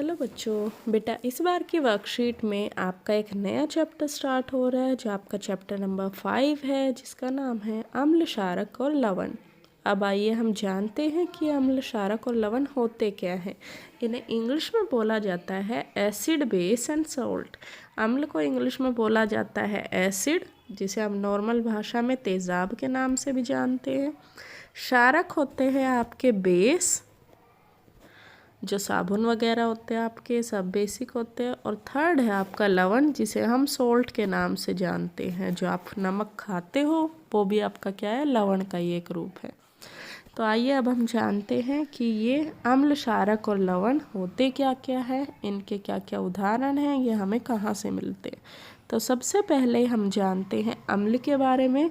Hello बच्चों, बेटा इस बार की वर्कशीट में आपका एक नया चैप्टर स्टार्ट हो रहा है जो आपका चैप्टर नंबर 5 है, जिसका नाम है अम्ल, क्षारक और लवण। अब आइए हम जानते हैं कि अम्ल, क्षारक और लवण होते क्या हैं। इन्हें इंग्लिश में बोला जाता है एसिड, बेस एंड सॉल्ट। अम्ल को इंग्लिश में बोला जाता है एसिड, जिसे हम नॉर्मल भाषा में तेज़ाब के नाम से भी जानते हैं। क्षारक होते हैं आपके बेस, जो साबुन वगैरह होते हैं आपके, सब बेसिक होते हैं। और थर्ड है आपका लवण, जिसे हम सोल्ट के नाम से जानते हैं। जो आप नमक खाते हो वो भी आपका क्या है, लवण का ही एक रूप है। तो आइए अब हम जानते हैं कि ये अम्ल, क्षारक और लवण होते क्या क्या है, इनके क्या क्या उदाहरण हैं, ये हमें कहाँ से मिलते हैं। तो सबसे पहले हम जानते हैं अम्ल के बारे में।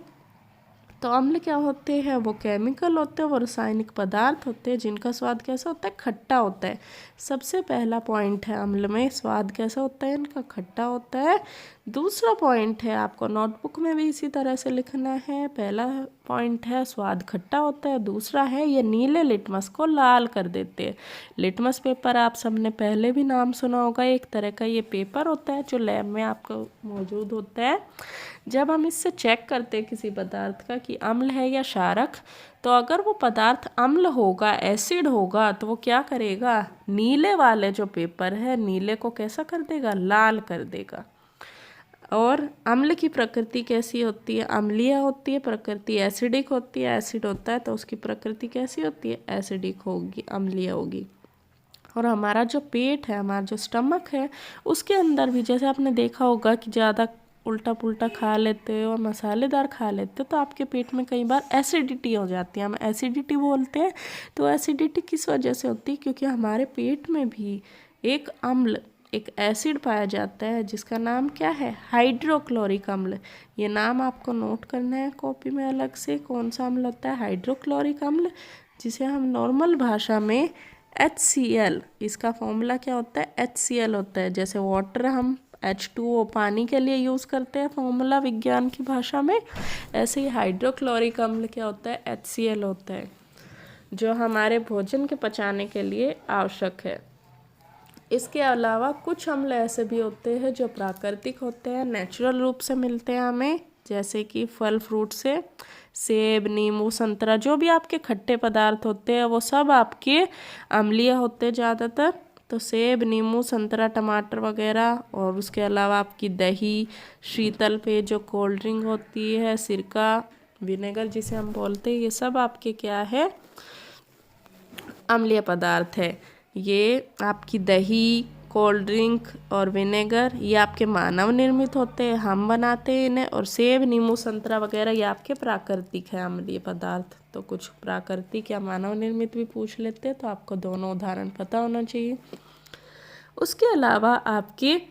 तो अम्ल क्या होते हैं, वो केमिकल होते हैं, वो रासायनिक पदार्थ होते हैं जिनका स्वाद कैसा होता है, खट्टा होता है। सबसे पहला पॉइंट है अम्ल में स्वाद कैसा होता है, इनका खट्टा होता है। दूसरा पॉइंट है, आपको नोटबुक में भी इसी तरह से लिखना है। पहला पॉइंट है स्वाद खट्टा होता है, दूसरा है ये नीले लिटमस को लाल कर देते हैं। लिटमस पेपर आप सबने पहले भी नाम सुना होगा, एक तरह का ये पेपर होता है जो लैब में आपको मौजूद होता है। जब हम इससे चेक करते हैं किसी पदार्थ का कि अम्ल है या क्षारक, तो अगर वो पदार्थ अम्ल होगा, एसिड होगा, तो वो क्या करेगा, नीले वाले जो पेपर है, नीले को कैसा कर देगा, लाल कर देगा। और अम्ल की प्रकृति कैसी होती है, अम्लीय होती है, प्रकृति एसिडिक होती है। एसिड होता है तो उसकी प्रकृति कैसी होती है, एसिडिक होगी, अम्लीय होगी। और हमारा जो पेट है, हमारा जो स्टमक है, उसके अंदर भी जैसे आपने देखा होगा कि ज़्यादा उल्टा पुल्टा खा लेते हो और मसालेदार खा लेते हो तो आपके पेट में कई बार एसिडिटी हो जाती है, हम एसिडिटी बोलते हैं। तो एसिडिटी किस वजह से होती है, क्योंकि हमारे पेट में भी एक अम्ल, एक एसिड पाया जाता है जिसका नाम क्या है, हाइड्रोक्लोरिक अम्ल। ये नाम आपको नोट करना है कॉपी में अलग से। कौन सा अम्ल होता है, हाइड्रोक्लोरिक अम्ल, जिसे हम नॉर्मल भाषा में HCl, इसका फॉर्मूला क्या होता है, HCl होता है। जैसे वाटर हम H2O पानी के लिए यूज़ करते हैं फॉर्मूला विज्ञान की भाषा में, ऐसे ही हाइड्रोक्लोरिक अम्ल क्या होता है, HCl होता है, जो हमारे भोजन के पचाने के लिए आवश्यक है। इसके अलावा कुछ अम्ल ऐसे भी होते हैं जो प्राकृतिक होते हैं, नेचुरल रूप से मिलते हैं हमें, जैसे कि फल फ्रूट से, सेब, नींबू, संतरा, जो भी आपके खट्टे पदार्थ होते हैं वो सब आपके अम्लीय होते हैं ज़्यादातर। तो सेब, नींबू, संतरा, टमाटर वगैरह। और उसके अलावा आपकी दही, शीतल पेय जो कोल्ड ड्रिंक होती है, सिरका, विनेगर जिसे हम बोलते हैं, ये सब आपके क्या है, अम्लीय पदार्थ है। ये आपकी दही, कोल्ड ड्रिंक और विनेगर, ये आपके मानव निर्मित होते हैं, हम बनाते हैं इन्हें। और सेब, नींबू, संतरा वगैरह ये आपके प्राकृतिक है अम्लीय पदार्थ। तो कुछ प्राकृतिक या मानव निर्मित भी पूछ लेते हैं, तो आपको दोनों उदाहरण पता होना चाहिए। उसके अलावा आपके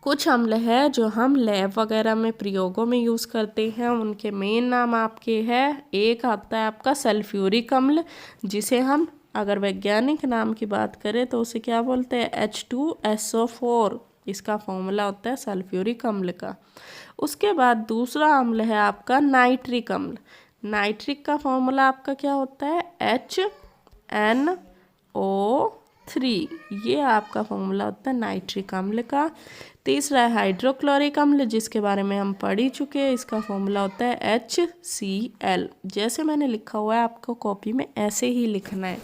कुछ अम्ल है जो हम लैब वगैरह में प्रयोगों में यूज़ करते हैं, उनके मेन नाम आपके हैं। एक आता है आपका सल्फ्यूरिक अम्ल, जिसे हम अगर वैज्ञानिक नाम की बात करें तो उसे क्या बोलते हैं, H2SO4, इसका फॉर्मूला होता है सल्फ्यूरिक अम्ल का। उसके बाद दूसरा अम्ल है आपका नाइट्रिक अम्ल। नाइट्रिक का फॉर्मूला आपका क्या होता है, HNO3, ये आपका फॉर्मूला होता है नाइट्रिक अम्ल का। तीसरा है हाइड्रोक्लोरिक अम्ल, जिसके बारे में हम पढ़ ही चुके हैं, इसका फॉर्मूला होता है HCl। जैसे मैंने लिखा हुआ है आपको कॉपी में ऐसे ही लिखना है,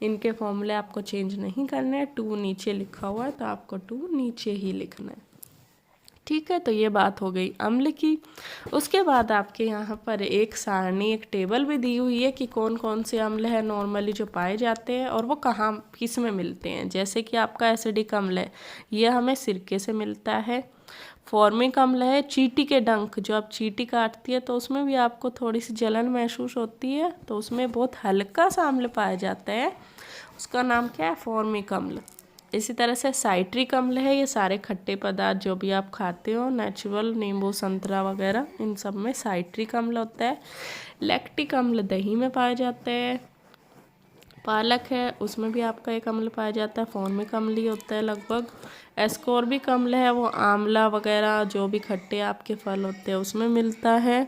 इनके फॉर्मूले आपको चेंज नहीं करने हैं। 2 नीचे लिखा हुआ है तो आपको 2 नीचे ही लिखना है, ठीक है। तो ये बात हो गई अम्ल की। उसके बाद आपके यहाँ पर एक सारणी, एक टेबल भी दी हुई है कि कौन कौन से अम्ल है नॉर्मली जो पाए जाते हैं और वो कहाँ किस में मिलते हैं। जैसे कि आपका एसिडिक अम्ल है, ये हमें सिरके से मिलता है। फॉर्मिक अम्ल है चींटी के डंक, जो आप चींटी काटती है तो उसमें भी आपको थोड़ी सी जलन महसूस होती है, तो उसमें बहुत हल्का सा अम्ल पाया जाता है, उसका नाम क्या है, फॉर्मिक अम्ल। इसी तरह से साइट्रिक अम्ल है, ये सारे खट्टे पदार्थ जो भी आप खाते हो, नेचुरल, नींबू, संतरा वगैरह, इन सब में साइट्रिक अम्ल होता है। लैक्टिक अम्ल दही में पाए जाते हैं। पालक है, उसमें भी आपका एक अम्ल पाया जाता है, फॉर्मिक अम्ल ही होता है लगभग। एस्कॉर्बिक अम्ल है, वो आंवला वगैरह जो भी खट्टे आपके फल होते हैं उसमें मिलता है।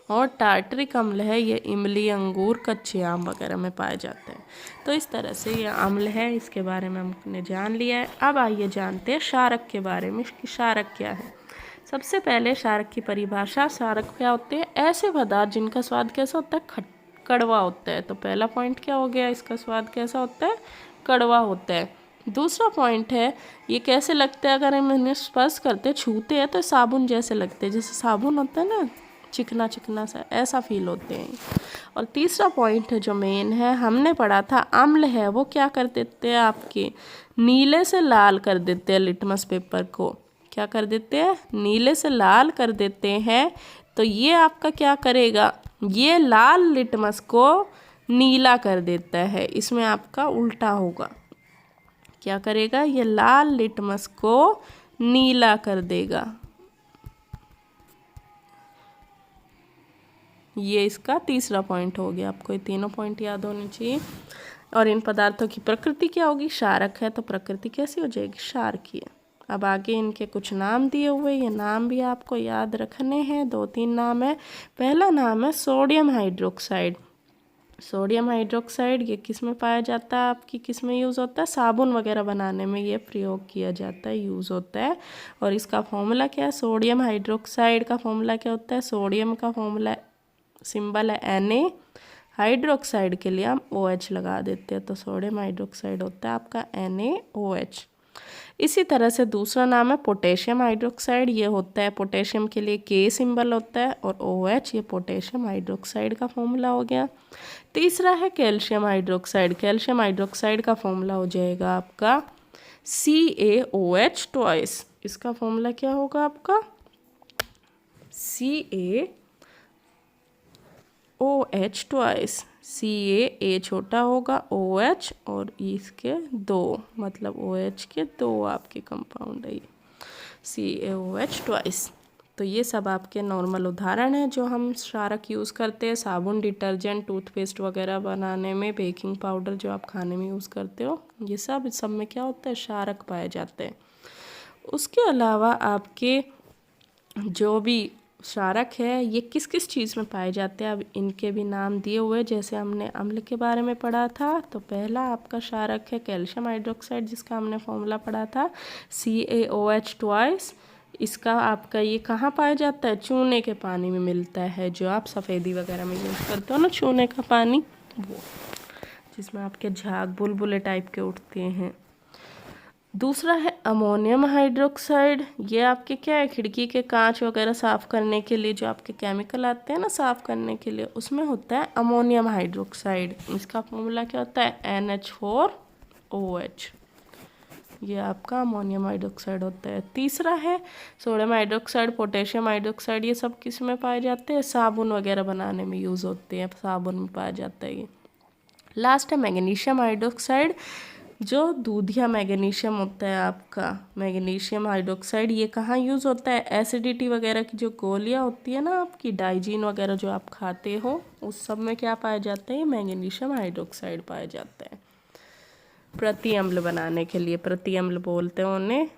और टार्टरिक अम्ल है ये इमली, अंगूर, कच्चे आम वगैरह में पाए जाते हैं। तो इस तरह से ये अम्ल है, इसके बारे में हमने जान लिया है। अब आइए जानते हैं क्षारक के बारे में कि क्षारक क्या है। सबसे पहले क्षारक की परिभाषा। क्षारक क्या होते हैं? ऐसे पदार्थ जिनका स्वाद कैसा होता है? कड़वा होता है। तो पहला पॉइंट क्या हो गया? इसका स्वाद कैसा होता है? कड़वा होता है। दूसरा पॉइंट है ये कैसे लगते हैं? अगर हम इन्हें स्पर्श करते, छूते हैं तो साबुन जैसे लगते हैं, जैसे साबुन होता है ना, चिकना चिकना सा, ऐसा फील होते हैं। और तीसरा पॉइंट है जो मेन है, हमने पढ़ा था अम्ल है वो क्या कर देते हैं? आपके नीले से लाल कर देते हैं लिटमस पेपर को। क्या कर देते हैं? नीले से लाल कर देते हैं। तो ये आपका क्या करेगा? ये लाल लिटमस को नीला कर देता है। इसमें आपका उल्टा होगा। क्या करेगा? ये लाल लिटमस को नीला कर देगा। ये इसका तीसरा पॉइंट हो गया। आपको ये तीनों पॉइंट याद होने चाहिए। और इन पदार्थों की प्रकृति क्या होगी? क्षारक है तो प्रकृति कैसी हो जाएगी? क्षारकीय। अब आगे इनके कुछ नाम दिए हुए, ये नाम भी आपको याद रखने हैं। 2-3 नाम है। पहला नाम है सोडियम हाइड्रोक्साइड। सोडियम हाइड्रोक्साइड ये किस में पाया जाता है? आपकी किस में यूज़ होता है? साबुन वगैरह बनाने में ये प्रयोग किया जाता है, यूज़ होता है। और इसका फॉर्मूला क्या है? सोडियम हाइड्रोक्साइड का फॉर्मूला क्या होता है? सोडियम का फॉर्मूला सिंबल है Na। हाइड्रोक्साइड के लिए हम OH लगा देते हैं, तो सोडियम हाइड्रोक्साइड होता है आपका NaOH। इसी तरह से दूसरा नाम है पोटेशियम हाइड्रोक्साइड। ये होता है पोटेशियम के लिए K सिंबल होता है, और OH ये पोटेशियम हाइड्रोक्साइड का फॉर्मूला हो गया। तीसरा है कैल्शियम हाइड्रोक्साइड। कैल्शियम हाइड्रोक्साइड का फॉर्मूला हो जाएगा आपका CaOH ट्वाइस। इसका फॉर्मूला क्या होगा आपका? CaOH twice. Ca छोटा होगा, OH और इसके 2, मतलब OH के 2 आपके कंपाउंड है ये, CaOH ट्वाइस। तो ये सब आपके नॉर्मल उदाहरण हैं जो हम क्षारक यूज़ करते हैं साबुन, डिटर्जेंट, टूथपेस्ट वगैरह बनाने में, बेकिंग पाउडर जो आप खाने में यूज़ करते हो, ये सब में क्या होता है? क्षारक पाए जाते हैं। उसके अलावा आपके जो भी क्षारक है ये किस किस चीज़ में पाए जाते हैं, अब इनके भी नाम दिए हुए। जैसे हमने अम्ल के बारे में पढ़ा था, तो पहला आपका क्षारक है कैल्शियम हाइड्रोक्साइड, जिसका हमने फॉर्मूला पढ़ा था CaOH ट्वाइस। इसका आपका ये कहाँ पाया जाता है? चूने के पानी में मिलता है, जो आप सफ़ेदी वगैरह में यूज़ करते हो ना, चूने का पानी, वो जिसमें आपके झाग बुलबुले टाइप के उठते हैं। दूसरा है अमोनियम हाइड्रोक्साइड। ये आपके क्या है? खिड़की के कांच वगैरह साफ़ करने के लिए जो आपके केमिकल आते हैं ना साफ़ करने के लिए, उसमें होता है अमोनियम हाइड्रोक्साइड। इसका फॉर्मूला क्या होता है? NH4OH। ये आपका अमोनियम हाइड्रोक्साइड होता है। तीसरा है सोडियम हाइड्रोक्साइड, पोटेशियम हाइड्रोक्साइड। ये सब किस में पाए जाते हैं? साबुन वगैरह बनाने में यूज़ होते हैं, साबुन में पाया जाता है ये। लास्ट है मैग्नीशियम हाइड्रोक्साइड, जो दूधिया मैग्नीशियम होता है आपका, मैग्नीशियम हाइड्रोक्साइड। ये कहाँ यूज़ होता है? एसिडिटी वगैरह की जो गोलियाँ होती है ना आपकी, डाइजीन वगैरह जो आप खाते हो, उस सब में क्या पाया जाता है? मैग्नीशियम हाइड्रोक्साइड पाया जाता है। प्रति अम्ल बनाने के लिए, प्रति अम्ल बोलते हैं उन्हें,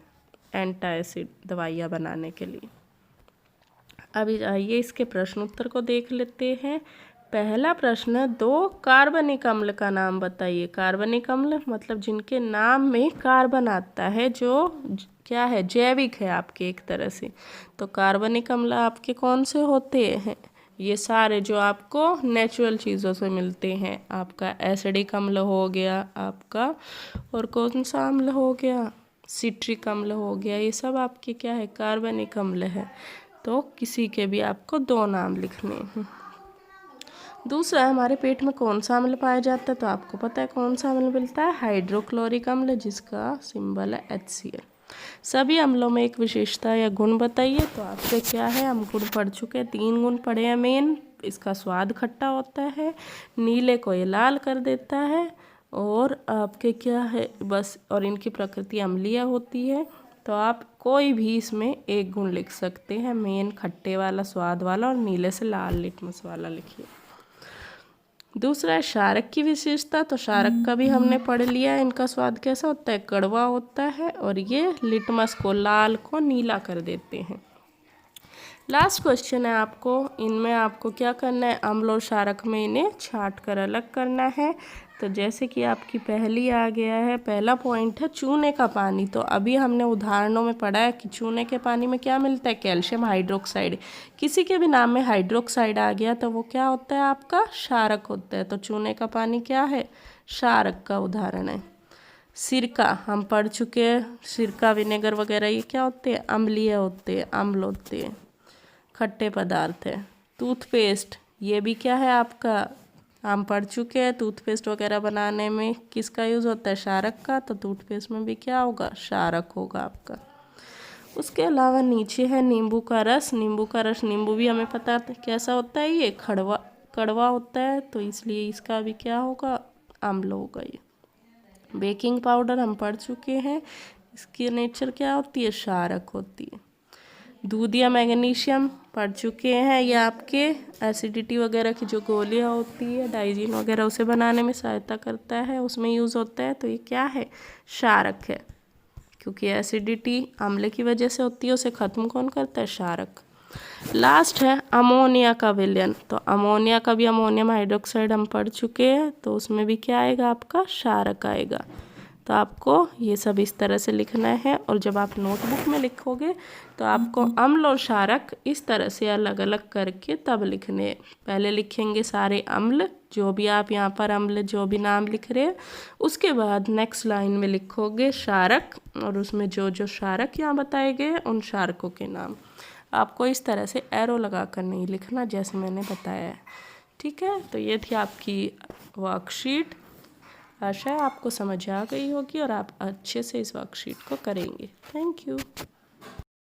एंटासिड दवाइयाँ बनाने के लिए। अभी आइए इसके प्रश्न उत्तर को देख लेते हैं। पहला प्रश्न, 2 कार्बनिक अम्ल का नाम बताइए। कार्बनिक अम्ल मतलब जिनके नाम में कार्बन आता है, जो क्या है? जैविक है आपके एक तरह से। तो कार्बनिक अम्ल आपके कौन से होते हैं? ये सारे जो आपको नेचुरल चीज़ों से मिलते हैं। आपका एसिडिक अम्ल हो गया आपका, और कौन सा अम्ल हो गया? सिट्रिक अम्ल हो गया। ये सब आपके क्या है? कार्बनिक अम्ल है। तो किसी के भी आपको 2 नाम लिखने हैं। दूसरा, हमारे पेट में कौन सा अम्ल पाया जाता है? तो आपको पता है कौन सा अम्ल मिलता है? हाइड्रोक्लोरिक अम्ल, जिसका सिंबल है HCl। सभी अम्लों में एक विशेषता या गुण बताइए। तो आपसे क्या है? हम गुण पढ़ चुके हैं, 3 गुण पढ़े हैं मेन। इसका स्वाद खट्टा होता है, नीले को ये लाल कर देता है, और आपके क्या है बस, और इनकी प्रकृति अम्लीय होती है। तो आप कोई भी इसमें एक गुण लिख सकते हैं, मेन खट्टे वाला, स्वाद वाला, और नीले से लाल लिटमस वाला लिखिए। दूसरा है क्षारक की विशेषता। तो क्षारक का भी हमने पढ़ लिया है, इनका स्वाद कैसा होता है? कड़वा होता है, और ये लिटमस को, लाल को नीला कर देते हैं। लास्ट क्वेश्चन है आपको, इनमें आपको क्या करना है, अम्ल और क्षारक में इन्हें छांट कर अलग करना है। तो जैसे कि आपकी पहली आ गया है, पहला पॉइंट है चूने का पानी। तो अभी हमने उदाहरणों में पढ़ा है कि चूने के पानी में क्या मिलता है, कैल्शियम हाइड्रोक्साइड। किसी के भी नाम में हाइड्रोक्साइड आ गया तो वो क्या होता है, आपका क्षारक होता है। तो चूने का पानी क्या है, क्षारक का उदाहरण है। सिरका हम पढ़ चुके हैं, सिरका विनेगर वगैरह ये क्या होते हैं, अम्लीय होते हैं, अम्ल होते हैं, खट्टे पदार्थ है। टूथपेस्ट ये भी क्या है आपका, हम पढ़ चुके हैं, टूथपेस्ट वगैरह बनाने में किसका यूज़ होता है, क्षारक का। तो टूथपेस्ट में भी क्या होगा, क्षारक होगा आपका। उसके अलावा नीचे है नींबू का रस। नींबू का रस, नींबू भी हमें पता है कैसा होता है, ये कड़वा होता है, तो इसलिए इसका भी क्या होगा, अम्ल होगा ये। बेकिंग पाउडर हम पढ़ चुके हैं, इसकी नेचर क्या होती है, क्षारक होती है। दूध या मैग्नीशियम पढ़ चुके हैं, ये आपके एसिडिटी वगैरह की जो गोलियां होती है, डाइजीन वगैरह उसे बनाने में सहायता करता है, उसमें यूज़ होता है। तो ये क्या है, क्षारक है, क्योंकि एसिडिटी अम्ल की वजह से होती है, उसे ख़त्म कौन करता है, क्षारक। लास्ट है अमोनिया का विलयन। तो अमोनिया का भी, अमोनियम हाइड्रोक्साइड हम पढ़ चुके हैं, तो उसमें भी क्या आएगा, आपका क्षारक आएगा। तो आपको ये सब इस तरह से लिखना है, और जब आप नोटबुक में लिखोगे तो आपको अम्ल और क्षारक इस तरह से अलग अलग करके तब लिखने। पहले लिखेंगे सारे अम्ल, जो भी आप यहाँ पर अम्ल जो भी नाम लिख रहे हैं, उसके बाद नेक्स्ट लाइन में लिखोगे क्षारक, और उसमें जो जो क्षारक यहाँ बताए गए उन क्षारकों के नाम। आपको इस तरह से एरो लगा कर नहीं लिखना, जैसे मैंने बताया है। ठीक है, तो ये थी आपकी वर्कशीट। आशा है आपको समझ आ गई होगी और आप अच्छे से इस वर्कशीट को करेंगे। Thank you.